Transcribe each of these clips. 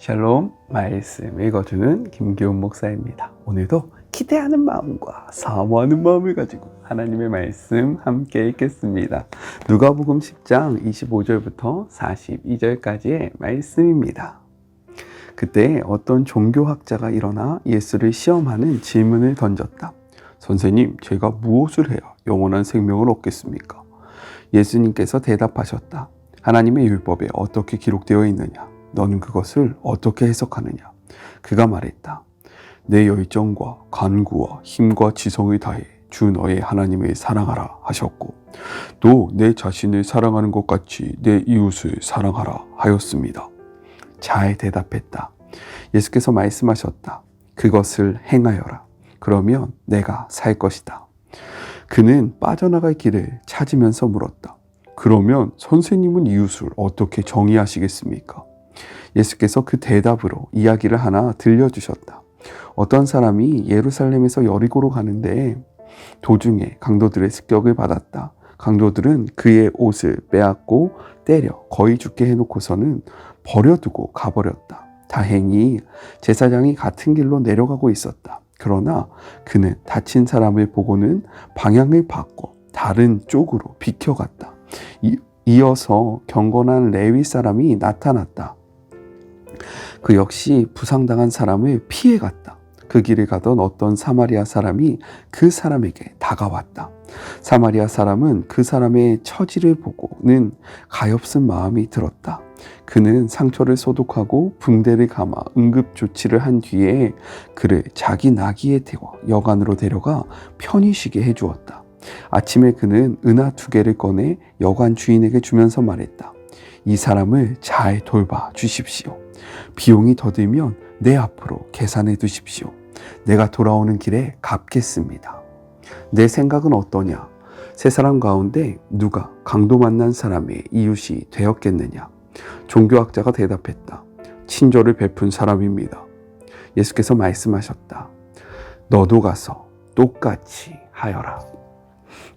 샬롬, 말씀 읽어주는 김기훈 목사입니다. 오늘도 기대하는 마음과 사모하는 마음을 가지고 하나님의 말씀 함께 읽겠습니다. 누가복음 10장 25절부터 42절까지의 말씀입니다. 그때 어떤 종교학자가 일어나 예수를 시험하는 질문을 던졌다. 선생님, 제가 무엇을 해야 영원한 생명을 얻겠습니까? 예수님께서 대답하셨다. 하나님의 율법에 어떻게 기록되어 있느냐? 너는 그것을 어떻게 해석하느냐? 그가 말했다. 내 열정과 간구와 힘과 지성을 다해 주 너의 하나님을 사랑하라 하셨고, 또 내 자신을 사랑하는 것 같이 내 이웃을 사랑하라 하였습니다. 잘 대답했다. 예수께서 말씀하셨다. 그것을 행하여라. 그러면 내가 살 것이다. 그는 빠져나갈 길을 찾으면서 물었다. 그러면 선생님은 이웃을 어떻게 정의하시겠습니까? 예수께서 그 대답으로 이야기를 하나 들려주셨다. 어떤 사람이 예루살렘에서 여리고로 가는데 도중에 강도들의 습격을 받았다. 강도들은 그의 옷을 빼앗고 때려 거의 죽게 해놓고서는 버려두고 가버렸다. 다행히 제사장이 같은 길로 내려가고 있었다. 그러나 그는 다친 사람을 보고는 방향을 바꿔 다른 쪽으로 비켜갔다. 이어서 경건한 레위 사람이 나타났다. 그 역시 부상당한 사람을 피해갔다. 그 길을 가던 어떤 사마리아 사람이 그 사람에게 다가왔다. 사마리아 사람은 그 사람의 처지를 보고는 가엾은 마음이 들었다. 그는 상처를 소독하고 붕대를 감아 응급조치를 한 뒤에 그를 자기 나귀에 태워 여관으로 데려가 편히 쉬게 해주었다. 아침에 그는 은하 2개를 꺼내 여관 주인에게 주면서 말했다. 이 사람을 잘 돌봐 주십시오. 비용이 더 들면 내 앞으로 계산해 두십시오. 내가 돌아오는 길에 갚겠습니다. 내 생각은 어떠냐? 세 사람 가운데 누가 강도 만난 사람의 이웃이 되었겠느냐? 종교학자가 대답했다. 친절을 베푼 사람입니다. 예수께서 말씀하셨다. 너도 가서 똑같이 하여라.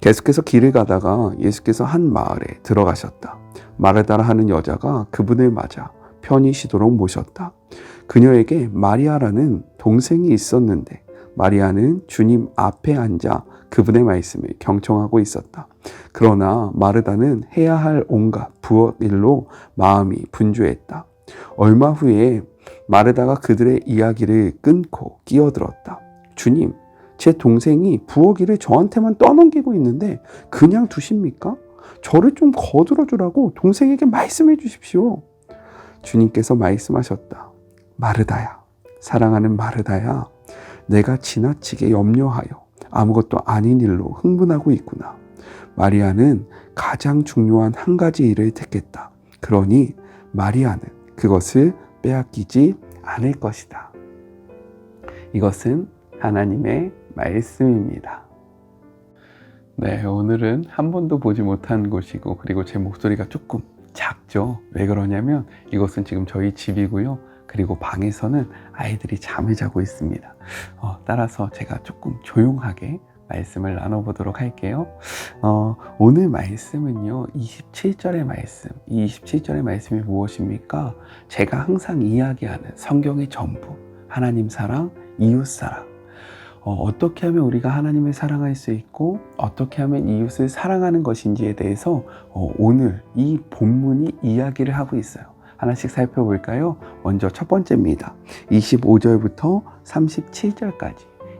계속해서 길을 가다가 예수께서 한 마을에 들어가셨다. 마르다라 하는 여자가 그분을 맞아 편히 쉬도록 모셨다. 그녀에게 마리아라는 동생이 있었는데 마리아는 주님 앞에 앉아 그분의 말씀을 경청하고 있었다. 그러나 마르다는 해야 할 온갖 부엌 일로 마음이 분주했다. 얼마 후에 마르다가 그들의 이야기를 끊고 끼어들었다. 주님, 제 동생이 부엌 일을 저한테만 떠넘기고 있는데 그냥 두십니까? 저를 좀 거들어 주라고 동생에게 말씀해 주십시오. 주님께서 말씀하셨다. 마르다야, 사랑하는 마르다야, 내가 지나치게 염려하여 아무것도 아닌 일로 흥분하고 있구나. 마리아는 가장 중요한 한 가지 일을 택했다. 그러니 마리아는 그것을 빼앗기지 않을 것이다. 이것은 하나님의 말씀입니다. 네, 오늘은 한 번도 보지 못한 곳이고 그리고 제 목소리가 조금 작죠. 왜 그러냐면 이것은 지금 저희 집이고요. 그리고 방에서는 아이들이 잠을 자고 있습니다. 따라서 제가 조금 조용하게 말씀을 나눠보도록 할게요. 오늘 말씀은요, 27절의 말씀. 이 27절의 말씀이 무엇입니까? 제가 항상 이야기하는 성경의 전부. 하나님 사랑, 이웃 사랑. 어떻게 하면 우리가 하나님을 사랑할 수 있고 어떻게 하면 이웃을 사랑하는 것인지에 대해서 오늘 이 본문이 이야기를 하고 있어요. 하나씩 살펴볼까요? 먼저 첫 번째입니다. 25절부터 37절까지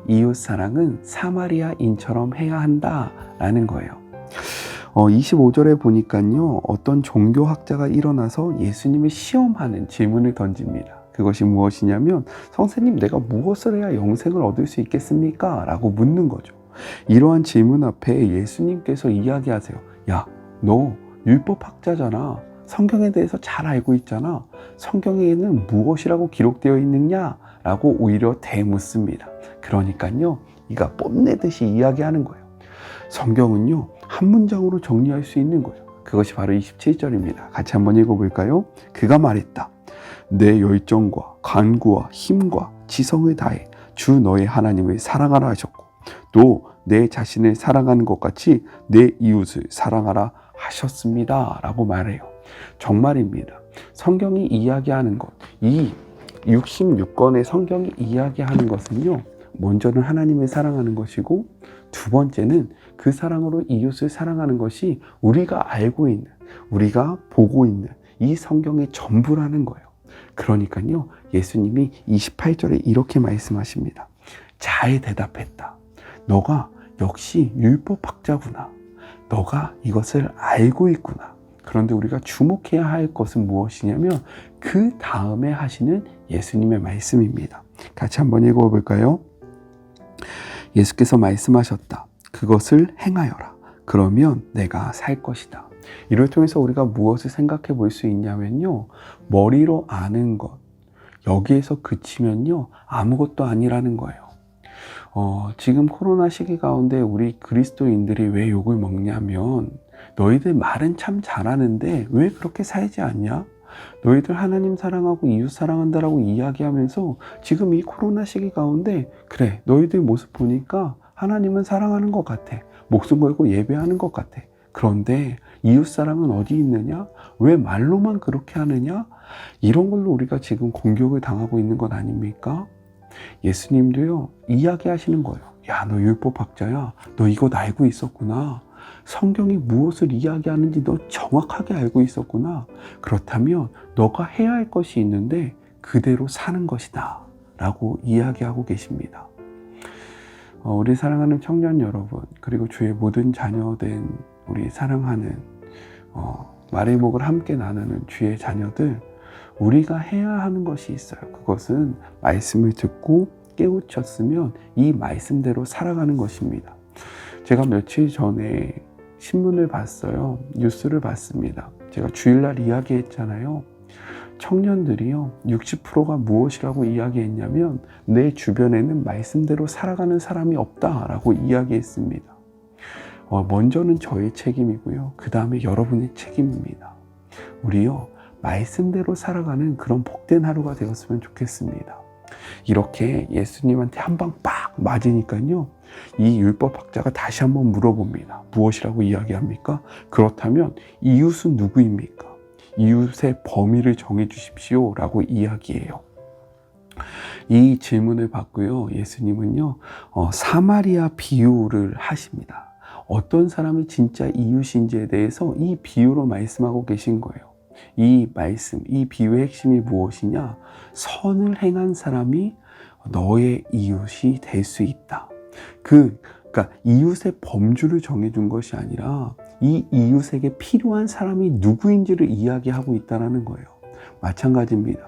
이웃 사랑은 사마리아인처럼 해야 한다라는 거예요. 25절에 보니까요, 어떤 종교학자가 일어나서 예수님을 시험하는 질문을 던집니다. 그것이 무엇이냐면, 선생님, 내가 무엇을 해야 영생을 얻을 수 있겠습니까? 라고 묻는 거죠. 이러한 질문 앞에 예수님께서 이야기하세요. 야, 너 율법학자잖아. 성경에 대해서 잘 알고 있잖아. 성경에는 무엇이라고 기록되어 있느냐? 라고 오히려 대묻습니다. 그러니까요, 이가 뽐내듯이 이야기하는 거예요. 성경은요, 한 문장으로 정리할 수 있는 거죠. 그것이 바로 27절입니다. 같이 한번 읽어볼까요? 그가 말했다. 내 열정과 간구와 힘과 지성을 다해 주 너의 하나님을 사랑하라 하셨고, 또 내 자신을 사랑하는 것 같이 내 이웃을 사랑하라 하셨습니다. 라고 말해요. 정말입니다. 성경이 이야기하는 것, 이 66권의 성경이 이야기하는 것은요, 먼저는 하나님을 사랑하는 것이고, 두 번째는 그 사랑으로 이웃을 사랑하는 것이 우리가 알고 있는, 우리가 보고 있는 이 성경의 전부라는 거예요. 그러니까요, 예수님이 28절에 이렇게 말씀하십니다. 잘 대답했다. 너가 역시 율법학자구나. 너가 이것을 알고 있구나. 그런데 우리가 주목해야 할 것은 무엇이냐면 그 다음에 하시는 예수님의 말씀입니다. 같이 한번 읽어볼까요? 예수께서 말씀하셨다. 그것을 행하여라. 그러면 내가 살 것이다. 이를 통해서 우리가 무엇을 생각해 볼 수 있냐면요, 머리로 아는 것, 여기에서 그치면요 아무것도 아니라는 거예요. 지금 코로나 시기 가운데 우리 그리스도인들이 왜 욕을 먹냐면, 너희들 말은 참 잘하는데 왜 그렇게 살지 않냐? 너희들 하나님 사랑하고 이웃 사랑한다라고 이야기하면서 지금 이 코로나 시기 가운데, 그래, 너희들 모습 보니까 하나님은 사랑하는 것 같아. 목숨 걸고 예배하는 것 같아. 그런데 이웃 사랑은 어디 있느냐? 왜 말로만 그렇게 하느냐? 이런 걸로 우리가 지금 공격을 당하고 있는 것 아닙니까? 예수님도요, 이야기하시는 거예요. 야, 너 율법학자야. 너 이거 알고 있었구나. 성경이 무엇을 이야기하는지 너 정확하게 알고 있었구나. 그렇다면 너가 해야 할 것이 있는데 그대로 사는 것이다 라고 이야기하고 계십니다. 우리 사랑하는 청년 여러분, 그리고 주의 모든 자녀된 우리 사랑하는 말의 목을 함께 나누는 주의 자녀들, 우리가 해야 하는 것이 있어요. 그것은 말씀을 듣고 깨우쳤으면 이 말씀대로 살아가는 것입니다. 제가 며칠 전에 신문을 봤어요. 뉴스를 봤습니다. 제가 주일날 이야기했잖아요. 청년들이요, 60%가 무엇이라고 이야기했냐면 내 주변에는 말씀대로 살아가는 사람이 없다라고 이야기했습니다. 먼저는 저의 책임이고요. 그 다음에 여러분의 책임입니다. 우리요, 말씀대로 살아가는 그런 복된 하루가 되었으면 좋겠습니다. 이렇게 예수님한테 한 방 빡 맞으니까요, 이 율법학자가 다시 한번 물어봅니다. 무엇이라고 이야기합니까? 그렇다면 이웃은 누구입니까? 이웃의 범위를 정해 주십시오 라고 이야기해요. 이 질문을 받고요, 예수님은요, 사마리아 비유를 하십니다. 어떤 사람이 진짜 이웃인지에 대해서 이 비유로 말씀하고 계신 거예요. 이 말씀, 이 비유의 핵심이 무엇이냐? 선을 행한 사람이 너의 이웃이 될 수 있다. 그러니까 이웃의 범주를 정해준 것이 아니라 이 이웃에게 필요한 사람이 누구인지를 이야기하고 있다는 거예요. 마찬가지입니다.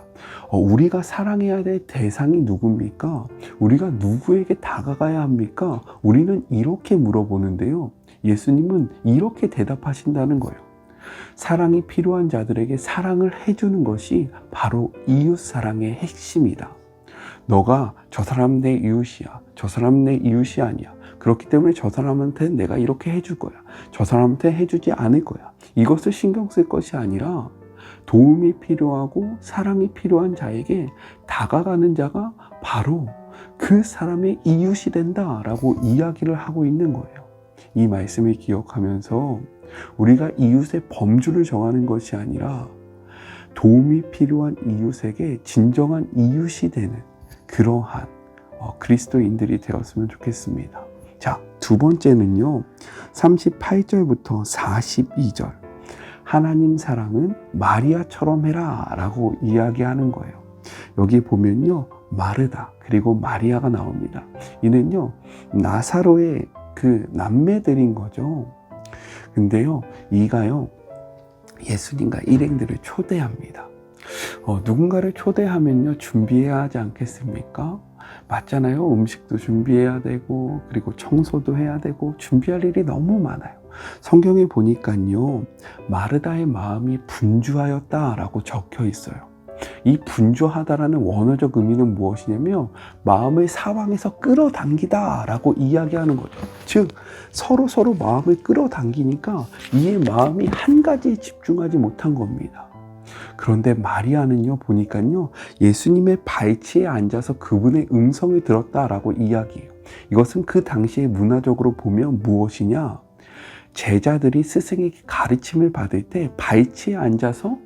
우리가 사랑해야 될 대상이 누굽니까? 우리가 누구에게 다가가야 합니까? 우리는 이렇게 물어보는데요, 예수님은 이렇게 대답하신다는 거예요. 사랑이 필요한 자들에게 사랑을 해주는 것이 바로 이웃 사랑의 핵심이다. 너가 저 사람 내 이웃이야, 저 사람 내 이웃이 아니야, 그렇기 때문에 저 사람한테 내가 이렇게 해줄 거야, 저 사람한테 해주지 않을 거야, 이것을 신경 쓸 것이 아니라 도움이 필요하고 사랑이 필요한 자에게 다가가는 자가 바로 그 사람의 이웃이 된다라고 이야기를 하고 있는 거예요. 이 말씀을 기억하면서 우리가 이웃의 범주를 정하는 것이 아니라 도움이 필요한 이웃에게 진정한 이웃이 되는 그러한 그리스도인들이 되었으면 좋겠습니다. 자, 두 번째는요, 38절부터 42절. 하나님 사랑은 마리아처럼 해라 라고 이야기하는 거예요. 여기 보면요, 마르다 그리고 마리아가 나옵니다. 이는요, 나사로의 그 남매들인 거죠. 근데요, 이가요, 예수님과 일행들을 초대합니다. 누군가를 초대하면요, 준비해야 하지 않겠습니까? 맞잖아요. 음식도 준비해야 되고, 그리고 청소도 해야 되고, 준비할 일이 너무 많아요. 성경에 보니까요, 마르다의 마음이 분주하였다라고 적혀 있어요. 이 분주하다라는 원어적 의미는 무엇이냐면 마음을 사방에서 끌어당기다라고 이야기하는 거죠. 즉 서로 마음을 끌어당기니까 이의 마음이 한 가지에 집중하지 못한 겁니다. 그런데 마리아는요, 보니까요, 예수님의 발치에 앉아서 그분의 음성을 들었다라고 이야기해요. 이것은 그 당시에 문화적으로 보면 무엇이냐? 제자들이 스승에게 가르침을 받을 때 발치에 앉아서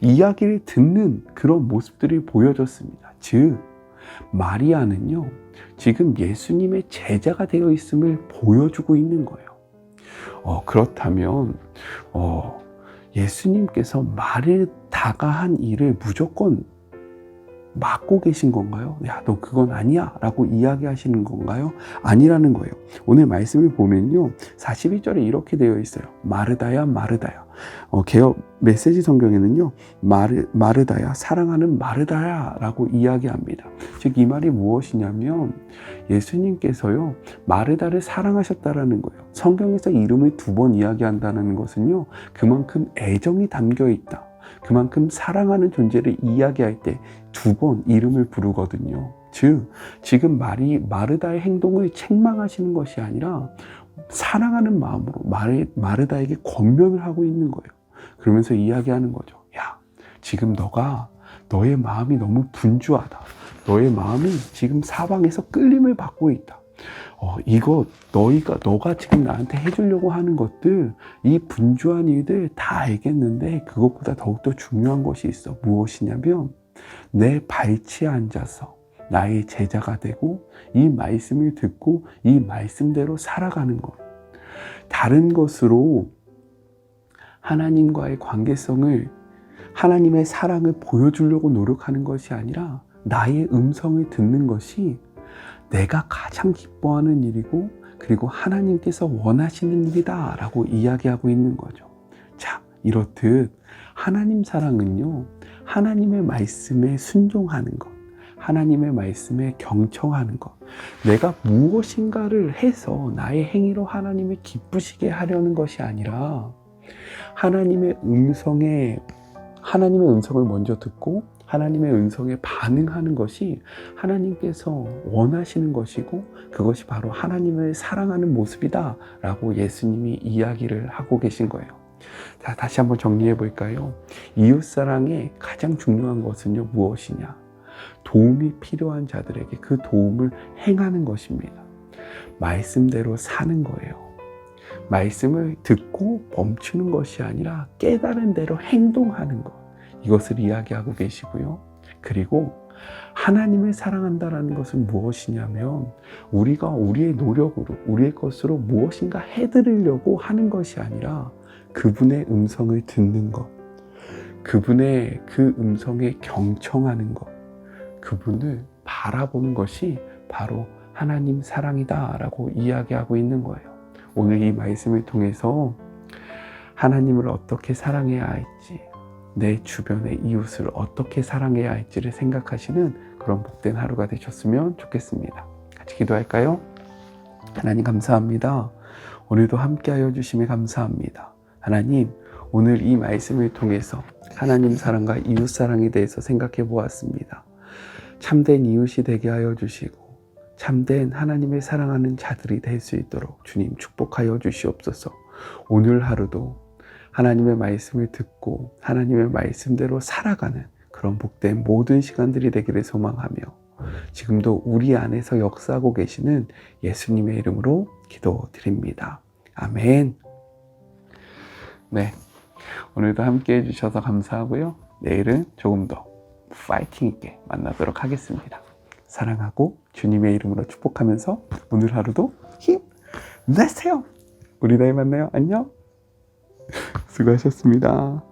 이야기를 듣는 그런 모습들이 보여졌습니다. 즉 마리아는요 지금 예수님의 제자가 되어 있음을 보여주고 있는 거예요. 그렇다면 예수님께서 마르다가 한 일을 무조건 막고 계신 건가요? 야, 너 그건 아니야 라고 이야기하시는 건가요? 아니라는 거예요. 오늘 말씀을 보면요 42절에 이렇게 되어 있어요. 마르다야 마르다야. 개역 메시지 성경에는요 마르다야 사랑하는 마르다야 라고 이야기합니다. 즉 이 말이 무엇이냐면 예수님께서요 마르다를 사랑하셨다라는 거예요. 성경에서 이름을 2번 이야기한다는 것은요 그만큼 애정이 담겨 있다, 그만큼 사랑하는 존재를 이야기할 때 2번 이름을 부르거든요. 즉 지금 마르다의 행동을 책망하시는 것이 아니라 사랑하는 마음으로 마르다에게 권면을 하고 있는 거예요. 그러면서 이야기하는 거죠. 야, 지금 너의 마음이 너무 분주하다. 너의 마음이 지금 사방에서 끌림을 받고 있다. 너가 지금 나한테 해주려고 하는 것들, 이 분주한 일들 다 알겠는데 그것보다 더욱더 중요한 것이 있어. 무엇이냐면 내 발치에 앉아서 나의 제자가 되고 이 말씀을 듣고 이 말씀대로 살아가는 것. 다른 것으로 하나님과의 관계성을, 하나님의 사랑을 보여주려고 노력하는 것이 아니라 나의 음성을 듣는 것이 내가 가장 기뻐하는 일이고 그리고 하나님께서 원하시는 일이다 라고 이야기하고 있는 거죠. 자, 이렇듯 하나님 사랑은요 하나님의 말씀에 순종하는 것, 하나님의 말씀에 경청하는 것, 내가 무엇인가를 해서 나의 행위로 하나님을 기쁘시게 하려는 것이 아니라 하나님의 음성을 먼저 듣고 하나님의 음성에 반응하는 것이 하나님께서 원하시는 것이고 그것이 바로 하나님을 사랑하는 모습이다 라고 예수님이 이야기를 하고 계신 거예요. 자, 다시 한번 정리해 볼까요? 이웃사랑의 가장 중요한 것은요 무엇이냐? 도움이 필요한 자들에게 그 도움을 행하는 것입니다. 말씀대로 사는 거예요. 말씀을 듣고 멈추는 것이 아니라 깨달은 대로 행동하는 것, 이것을 이야기하고 계시고요. 그리고 하나님을 사랑한다는 것은 무엇이냐면 우리가 우리의 노력으로 우리의 것으로 무엇인가 해드리려고 하는 것이 아니라 그분의 음성을 듣는 것, 그분의 그 음성에 경청하는 것, 그분을 바라보는 것이 바로 하나님 사랑이다 라고 이야기하고 있는 거예요. 오늘 이 말씀을 통해서 하나님을 어떻게 사랑해야 할지, 내 주변의 이웃을 어떻게 사랑해야 할지를 생각하시는 그런 복된 하루가 되셨으면 좋겠습니다. 같이 기도할까요? 하나님 감사합니다. 오늘도 함께하여 주심에 감사합니다. 하나님, 오늘 이 말씀을 통해서 하나님 사랑과 이웃 사랑에 대해서 생각해 보았습니다. 참된 이웃이 되게 하여 주시고 참된 하나님을 사랑하는 자들이 될 수 있도록 주님 축복하여 주시옵소서. 오늘 하루도 하나님의 말씀을 듣고 하나님의 말씀대로 살아가는 그런 복된 모든 시간들이 되기를 소망하며 지금도 우리 안에서 역사하고 계시는 예수님의 이름으로 기도드립니다. 아멘. 네, 오늘도 함께 해주셔서 감사하고요. 내일은 조금 더 파이팅 있게 만나도록 하겠습니다. 사랑하고 주님의 이름으로 축복하면서 오늘 하루도 힘내세요. 우리 내일 만나요. 안녕. 수고하셨습니다.